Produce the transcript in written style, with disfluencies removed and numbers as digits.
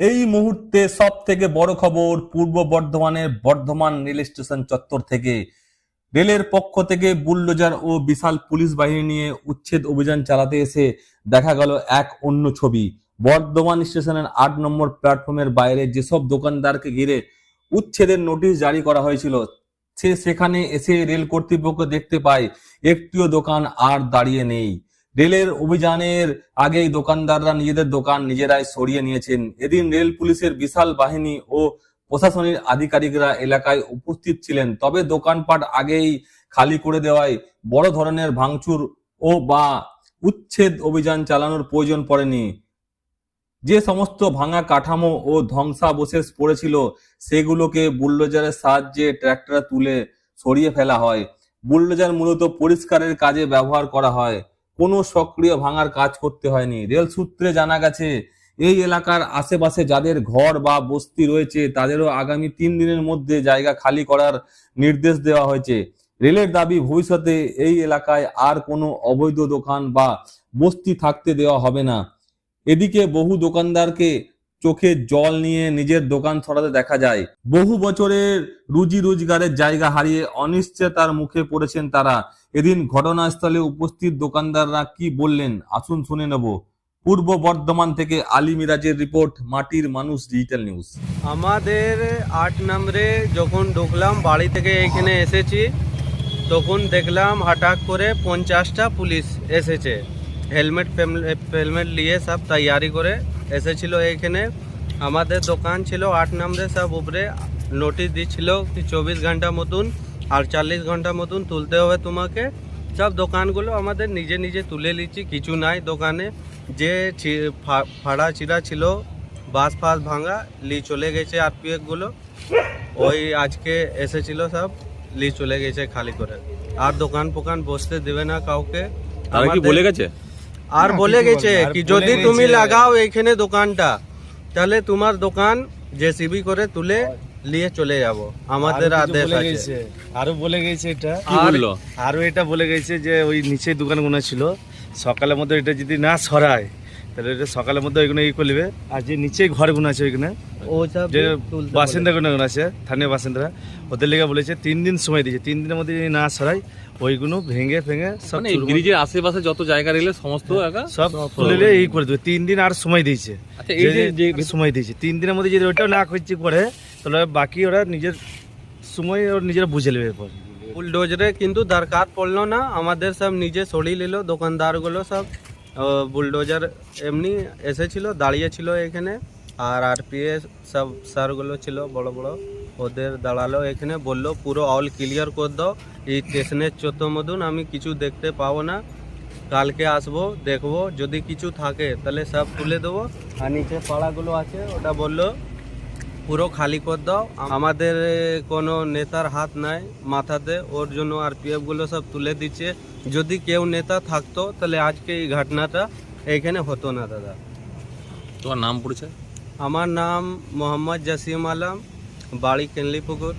এই মুহূর্তে সব থেকে বড় খবর পূর্ব বর্ধমানের বর্ধমান রেল স্টেশন চত্বর থেকে। রেলের পক্ষ থেকে বুলডোজার ও বিশাল পুলিশ বাহিনী নিয়ে উচ্ছেদ অভিযান চালাতে এসে দেখা গেল এক অন্য ছবি। বর্ধমান স্টেশনের ৮ নম্বর প্ল্যাটফর্মের বাইরে যেসব দোকানদারকে ঘিরে উচ্ছেদের নোটিশ জারি করা হয়েছিল, সেখানে এসে রেল কর্তৃপক্ষ দেখতে পায় একটিও দোকান আর দাঁড়িয়ে নেই। রেলের অভিযানের আগেই দোকানদাররা নিজেদের দোকান নিজেরাই সরিয়ে নিয়েছেন। এদিন রেল পুলিশের বিশাল বাহিনী ও প্রশাসনের আধিকারিকরা এলাকায় উপস্থিত ছিলেন, তবে দোকানপাট আগেই খালি করে দেওয়ায় বড় ধরনের ভাঙচুর বা উচ্ছেদ অভিযান চালানোর প্রয়োজন পড়েনি। যে সমস্ত ভাঙা কাঠামো ও ধ্বংসাবশেষ পড়েছিল সেগুলোকে বুলডোজারের সাহায্যে ট্রাক্টরে তুলে সরিয়ে ফেলা হয়। বুলডোজার মূলত পরিষ্কারের কাজে ব্যবহার করা হয়, কোনো সক্রিয় ভাঙার কাজ করতে হয়নি। রেল সূত্রে জানা গেছে, এই এলাকার আশেপাশে যাদের ঘর বা বস্তি রয়েছে তাদেরও আগামী ৩ দিনের মধ্যে জায়গা খালি করার নির্দেশ দেওয়া হয়েছে। রেলের দাবি, ভবিষ্যতে এই এলাকায় আর কোনো অবৈধ দোকান বা বস্তি থাকতে দেওয়া হবে না। এদিকে বহু দোকানদারকে চোখে জল নিয়ে নিজের দোকান ছড়াতে দেখা যায়। বহু বছরের রুজি রোজগারের জায়গা হারিয়ে অনিশ্চয়তার মুখে পড়েছেন তারা। এদিন ঘটনাস্থলে উপস্থিত দোকানদাররা কি বললেন আসুন শুনে নেব। পূর্ব বর্ধমান থেকে আলী মিরাজের রিপোর্ট, মাটির মানুষ ডিজিটাল নিউজ। আমাদের ৮ নম্বরে যখন ঢুকলাম, বাড়ি থেকে এখানে এসেছি, তখন দেখলাম হঠাৎ করে 50টা পুলিশ এসেছে, হেলমেট নিয়ে সব তৈয়ারি করে এসেছিল এখানে। আমাদের দোকান ছিল ৮ নম্বরে, সব উপরে নোটিশ দিচ্ছিল কি 24 ঘন্টা মতন আর 40 ঘন্টা মতন তুলতে হবে তোমাকে। সব দোকানগুলো আমাদের নিজে নিজে তুলে নিচ্ছি, কিছু নাই দোকানে। যে ফাড়া চিরা ছিল, বাস ফাস ভাঙা লি চলে গেছে আরপিএফ গুলো, ওই আজকে এসেছিল সব লি চলে গেছে খালি করে। আর দোকান ফোকান বসতে দেবে না কাউকে। তারা কি বলে গেছে? আর বলে গেছে কি যদি তুমি লাগাও এইখানে দোকানটা, তাহলে তোমার দোকান জেসিবি করে তুলে নিয়ে চলে যাব, আমাদের আদেশ আছে। আরো বলে গেছে এটা, আর এটা বলে গেছে যে ওই নিচে দোকানগুলো ছিল, সকালের মধ্যে এটা যদি না সরায় তাহলে এটা সকালের মধ্যে ওইগুলো ই করবে। আর যে নিচে ঘরগুলো আছে ওইখানে যে বাসিন্দাগুলো আছে, স্থানীয় বাসিন্দারা, ওদের লেগে বলেছে 3 দিন সময় দিয়েছে। 3 দিনের মধ্যে যদি না সরাই ওইগুলো ভেঙে সব ব্রিজের আশেপাশে যত জায়গা রইলে সমস্ত সব তুলে ই করে দেবে। 3 দিন আর সময় দিয়েছে। সময় দিয়েছে 3 দিনের মধ্যে যদি ওইটাও না করছে করে, তাহলে বাকি ওরা নিজের সময় ওরা নিজেরা বুঝে নেবে। এরপর বুলডোজারে কিন্তু দরকার পড়লো না, আমাদের সব নিজে সরিয়ে নিল দোকানদারগুলো সব। বুলডোজার এমনি এসেছিল, দাঁড়িয়েছিল এখানে, আর আরপিএফ সব স্যারগুলো ছিল বড় বড়, ওদের দাঁড়ালো এখানে, বললো পুরো অল ক্লিয়ার করে দাও, এই স্টেশনের চত্বর মতন আমি কিছু দেখতে পাবো না, কালকে আসবো দেখবো, যদি কিছু থাকে তাহলে সব তুলে দেবো। আর নিচে পাড়াগুলো আছে ওটা বললো পুরো খালি করে দাও। আমাদের কোনো নেতার হাত নাই মাথাতে, ওর জন্য আরপিএফ গুলো সব তুলে দিচ্ছে। যদি কেউ নেতা থাকতো তাহলে আজকে এই ঘটনাটা এখানে হতো না। দাদা, তোমার নাম পরিচয়? আমার নাম মোহাম্মদ জসিম আলম, বাড়ি কেনলিপুকুর।